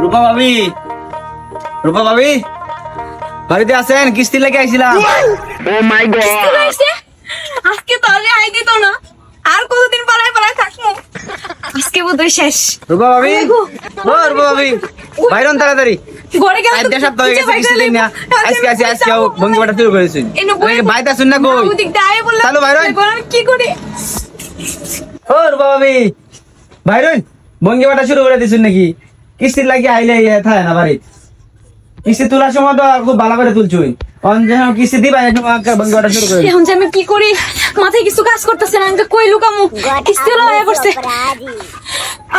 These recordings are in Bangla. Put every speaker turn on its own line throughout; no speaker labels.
রূপা ভাবি, রূপা ভাবি বাড়িতে আছেন? কিস্তি লেগে আইছিলাম।
ও মাই গড,
আজকে তাহলে আই দিত না, আর কতদিন পালায় পালায় থাকবো, আজকে বোধহয় শেষ।
রূপা ভাবি, ও রূপা ভাবি বাইরন তাড়াতাড়ি।
ঘরে গেলে
আজ সপ্তাহ হয়ে গেছে কিস্তি লেগে না, আজকে ভঙ্গিমাটা শুরু করেছেন। বাইতে আসুন না কই? চালু বাইরন,
কি করি?
ও রূপা ভাবি বাইরন, ভঙ্গিমাটা শুরু করে দিছেন নাকি? কিস্তি লাগিয়ে আইলে থাকে না বাড়ি। কিস্তি তোলার সময় তো খুব ভালো করে তুলছুই, কিস্তি দিবা ভঙ্গিমাটা শুরু করে।
এখন যে আমি কি করি, মাথায় কিছু কাজ করতেছে না, আমি কই লুকামু? কিস্তি হলো হয়ে পড়ছে।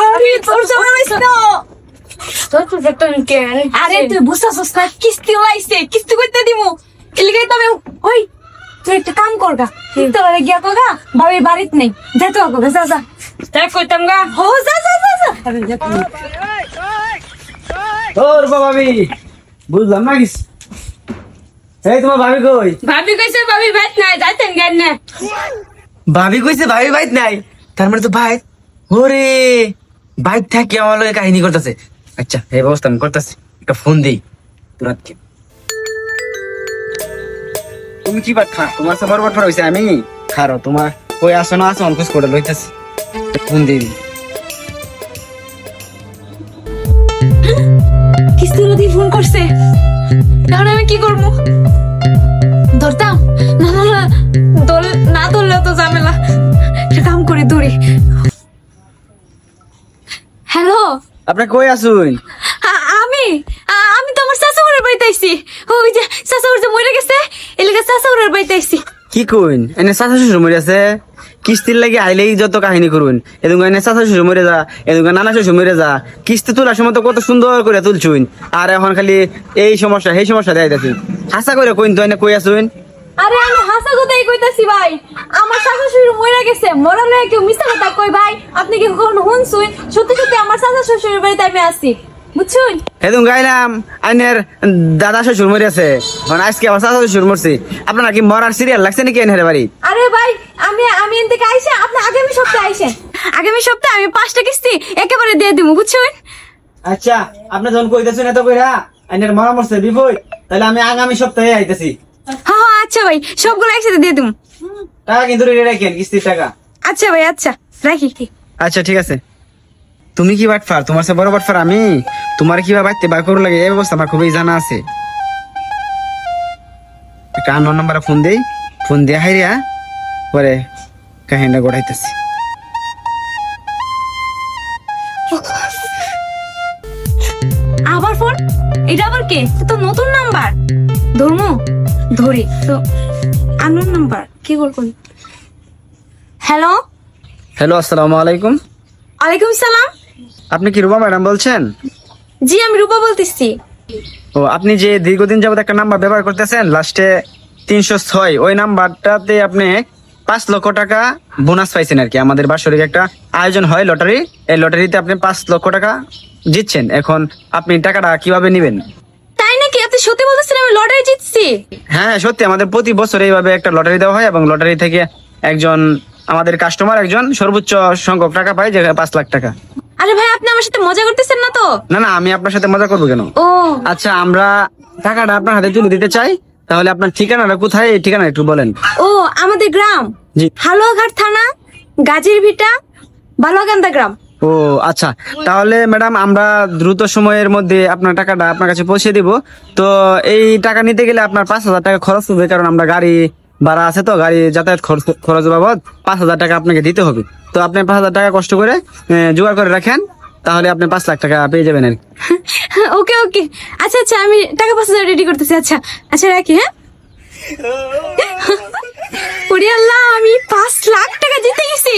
আরে তোর জামাই হইছে না, আরে তুই বুঝছস না, কিস্তি হইছে, কিস্তি করতে দিমু। এলিগাই তবে ওই তুই একটা কাম করগা, তোরা গিয়া কগা ভাবি বাড়িতে নেই, যা তো কগা, যা যা তাই কইতাম গা। হো যা যা যা যা। আরে যা তুই।
ও রূপা ভাবি বুঝলাম না কিছু। এই তোমার ভাবি কই?
ভাবি কইছে ভাবি ভাত নাই, যাইতেন জ্ঞান না।
ভাবি কইছে ভাবি বাইত নাই, তার মানে তো ভাই ওরে বাইত থাকে আমার লগে কাহিনী করতেছে। আচ্ছা এই ব্যবস্থা আমি করতেছি, একটা ফোন দিই তুরাতকে। তুমি কি বাট খা, তোমার সব বরবাদ হইছে, আমি খারো তোমার কই আসো না আসো অনকুশ করে লইতাছি, ফোন দিই।
কিস্তি নদী ফোন করছে, এখন আমি কি করবো? ধরতাম না না না, না ধরলে তো ঝামেলা, একটা কাম করে দৌড়ি। হ্যালো,
আপনি কই আসুন?
আমি আমি তো আমার চাচাউরের বাড়িতে আইছি। ওই যে চাচাউর যে মরে গেছে, এলাকা চাচাউরের বাড়িতে আইছি।
কি কইন? এনে চাচা শ্বশুর মরে আছে, কিস্তির লাগি আইলেই যত কাহিনী করুন। এদুঙ্গা এনে চাচা শ্বশুর মরে যা, এদুঙ্গা নানা শ্বশুর মরে যা। কিস্তি তোলার সময় তো কত সুন্দর করে তুলছুন, আর এখন খালি এই সমস্যা সেই সমস্যা দেখাইতেছি। হাসা করে কইন তো এনে কই আসুন?
আরে আমি হাসা কথাই কইতাছি ভাই, আমার চাচা শ্বশুর মরে গেছে, মরা নয় কেউ মিথ্যা কথা কই ভাই। আপনি কি কখনো শুনছুন? সত্যি সত্যি আমার চাচা শ্বশুরের বাড়িতে আমি আসছি, বুঝছুন?
এদুম গাইলাম আইনের দাদা শ্বশুর মরে আছে, মানে আজকে আমার চাচা শ্বশুর মরছে। আপনার কি মরার সিরিয়াল লাগছে নাকি এনের বাড়ি?
আরে ভাই আমি এন থেকে আইসে, আপনি আগামী সপ্তাহে আইসেন। আগামী সপ্তাহে আমি 5টা কিস্তি একেবারে দিয়ে দিব, বুঝছুন?
আচ্ছা আপনি যখন কইতেছেন এত কইরা আইনের মরা মরছে বিপদ, তাহলে আমি আগামী সপ্তাহে আইতেছি।
হ্যাঁ হ্যাঁ আচ্ছা ভাই, সবগুলো একসাথে দিয়ে দিব।
টাকা কিন্তু রেডি রাখেন, কিস্তির টাকা।
আচ্ছা ভাই আচ্ছা, রাখি।
আচ্ছা ঠিক আছে। তুমি কি বাটফার? তোমার সে বড় বাটফার আমি। তোমার কিভাবে বাড়তে বার করু লাগে এই ব্যবস্থা আমার খুবই জানা আছে। একটা আননোন নাম্বারে ফোন দেই, ফোন দিয়ে হাইরিয়া পরে কাহিনীটা গড়াইতেছি।
আবার ফোন? এটা আবার কে? তো নতুন নাম্বার। ধর্মু ধরি তো, আননোন নাম্বার, কি করব? হ্যালো
হ্যালো, আসসালামু আলাইকুম।
ওয়ালাইকুম সালাম।
আপনি কি রূপা ম্যাডাম বলছেন?
জি আমি রূপা বলতেছি।
ও আপনি যে দীর্ঘদিন যাবত একটা নাম্বার ব্যবহার করতেছেন লাস্টে 306, ওই নাম্বারটাতে আপনি 5 লক্ষ টাকা বোনাস পাইছেন আর কি। আমাদের বাৎসরিক একটা আয়োজন হয় লটারি, এই লটারিতে আপনি 5 লক্ষ টাকা জিতছেন। এখন আপনি টাকাটা কিভাবে নেবেন?
তাই নাকি? আপনি সত্যি বলতেছেন আমি লটারি জিতছি?
হ্যাঁ সত্যি, আমাদের প্রতি বছর এইভাবে একটা লটারি দেওয়া হয় এবং লটারি থেকে একজন আমাদের কাস্টমার একজন সর্বোচ্চ সংখ্যক টাকা পায়, যে 5 লাখ টাকা।
আরে ভাই আপনি আমার সাথে মজা করতেছেন না তো?
না না, আমি আপনার সাথে মজা করবো কেন?
ও
আচ্ছা, আমরা টাকাটা আপনার হাতে তুলে দিতে চাই, তাহলে আপনার ঠিকানাটা কোথায়, এই ঠিকানা একটু বলেন।
ও আমাদের গ্রাম
জি।
হালুয়াঘাট থানা, গাজীর ভিটা, বালুয়াকান্দা গ্রাম।
ও আচ্ছা, তাহলে ম্যাডাম আমরা দ্রুত সময়ের মধ্যে আপনার টাকাটা আপনার কাছে পৌঁছে দিব। তো এই টাকা নিতে গেলে আপনার 5,000 টাকা খরচ হবে, কারণ আমরা গাড়ি ভাড়া আছে, তো গাড়ি যাতায়াত খরচ বাবদ 5,000 টাকা আপনাকে দিতে হবে। তো আপনি 5,000 টাকা কষ্ট করে জোগাড় করে রাখেন, তাহলে আপনি 5 লাখ টাকা পেয়ে যাবেন আর কি।
ওকে ওকে, আচ্ছা আচ্ছা আমি টাকা 5,000 রেডি করতেছি। আচ্ছা আচ্ছা রাখি। হ্যাঁ ওরে আল্লাহ, আমি 5 লাখ টাকা জিতে গেছি।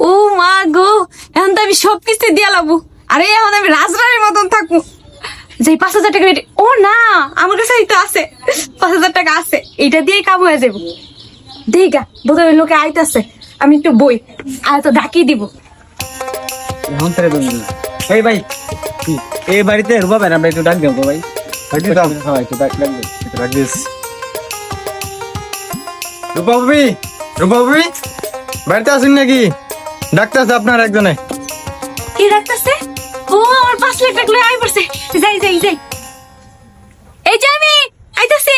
ও মা গো, এখন তো আমি সব কিস্তি দিয়ে লাবো। আরে এখন আমি রাজরানীর মতন থাকবো। যে 5,000 টাকা রেডি। ও না, আমার কাছে তো আছে 5,000 টাকা আছে, এইটা দিয়েই কাম হয়ে যাবো। দেখা বোধহয় লোকে আইতাছে, আমি একটু বই আর তো ডাকিয়ে দিব।
এই ভাই, এই বাড়িতে রূপা ম্যাডাম একটু ডাক দেবো ভাই।
রূপা ভাবি, রূপা ভাবি বাড়িতে আসেন নাকি? ডাক্তার আপনার একজনে।
কি ডাকতেছে? ও আমার 5 লাখ টাকা লয়ে আই পড়ছে। যাই যাই যাই। এই যে আমি আইতাছি।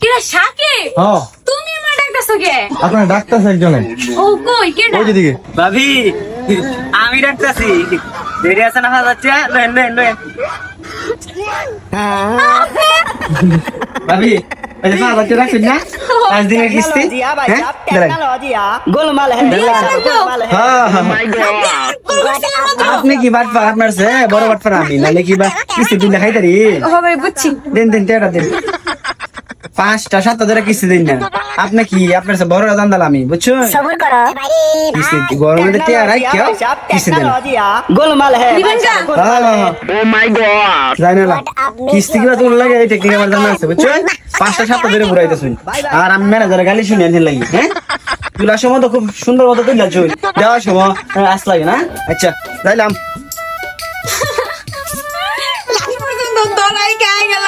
কিরা সাকিব?
হ্যাঁ
তুমি আমার ডাকতেছো কে?
আপনার ডাক্তার একজনে
ও কই কেডা?
ওই দিকে
ভাবি আমি ডাকতেছি দেরি আছে না যাচ্ছে লেন লেন লেন ভাবি এই যে পাঁচ রাখছেন না 5 দিনের কিস্তি হ্যাঁ
गोलमाल है गोलमाल है
হ্যাঁ হ্যাঁ
মাই গড
আপনি কি বাটপার আপনার সে বড় বাটপার আমি নালে কি বা কিস্তি দিন দেখাইতারি
ও ভাই বুঝছি।
দিন দিন টেটা দিন 5টা 7টা ধরে কিস্তি দিন না আপনি কি আপনার সে বড় দান্দাল আমি বুঝছো
सब्र करो
কিস্তি গরমে দিতে আর রাখিও কিস্তি দেন
गोलमाल है
দিবেন কা?
হ্যাঁ হ্যাঁ
ও মাই গড
জানি না কিস্তি কিবা তোর লাগে এই টেকনিক আমার জানা আছে বুঝছো 5টা 7টা ধরে ঘুরাইতেছুন আর আমি ম্যানেজার গালি শুনি আনতে লাগি হ্যাঁ তুলার সময় তো খুব সুন্দর মতো তুই যাচ্ছ দেওয়ার সময় আস লাগে না আচ্ছা যাইলাম
লাস্ট পর্যন্ত দলাই গায়ে গেল।